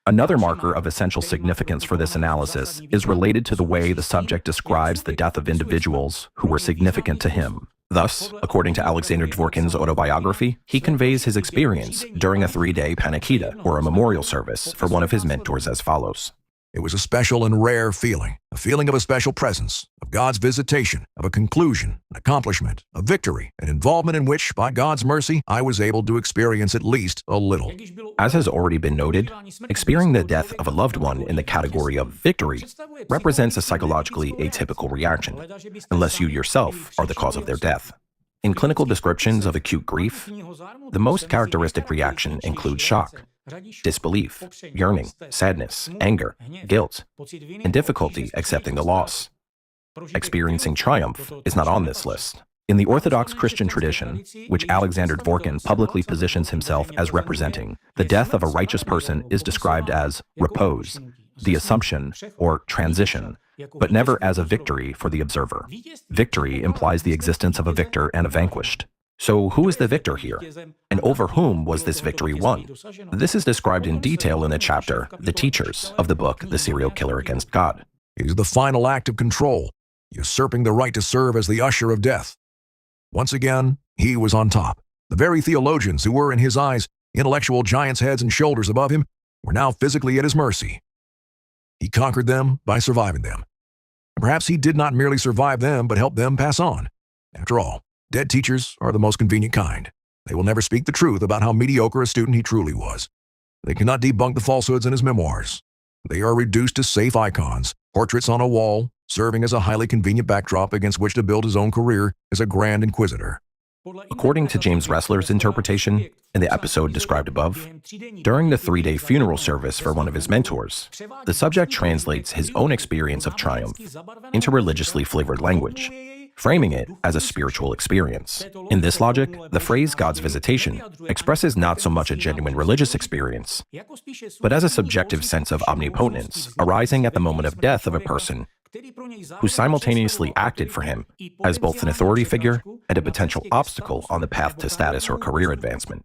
Another marker of essential significance for this analysis is related to the way the subject describes the death of individuals who were significant to him. Thus, according to Alexander Dworkin's autobiography, he conveys his experience during a 3-day panakida, or a memorial service, for one of his mentors as follows. It was a special and rare feeling, a feeling of a special presence, of God's visitation, of a conclusion, an accomplishment, a victory, an involvement in which, by God's mercy, I was able to experience at least a little. As has already been noted, experiencing the death of a loved one in the category of victory represents a psychologically atypical reaction, unless you yourself are the cause of their death. In clinical descriptions of acute grief, the most characteristic reaction includes shock, disbelief, yearning, sadness, anger, guilt, and difficulty accepting the loss. Experiencing triumph is not on this list. In the Orthodox Christian tradition, which Alexander Dworkin publicly positions himself as representing, the death of a righteous person is described as repose, the assumption, or transition, but never as a victory for the observer. Victory implies the existence of a victor and a vanquished. So who is the victor here? And over whom was this victory won? This is described in detail in the chapter, The Teachers, of the book, The Serial Killer Against God. It is the final act of control, usurping the right to serve as the usher of death. Once again, he was on top. The very theologians who were, in his eyes, intellectual giants' heads and shoulders above him were now physically at his mercy. He conquered them by surviving them. And perhaps he did not merely survive them, but help them pass on. After all, dead teachers are the most convenient kind. They will never speak the truth about how mediocre a student he truly was. They cannot debunk the falsehoods in his memoirs. They are reduced to safe icons, portraits on a wall, serving as a highly convenient backdrop against which to build his own career as a grand inquisitor. According to James Ressler's interpretation, in the episode described above, during the 3-day funeral service for one of his mentors, the subject translates his own experience of triumph into religiously flavored language, framing it as a spiritual experience. In this logic, the phrase God's visitation expresses not so much a genuine religious experience, but as a subjective sense of omnipotence arising at the moment of death of a person who simultaneously acted for him as both an authority figure and a potential obstacle on the path to status or career advancement.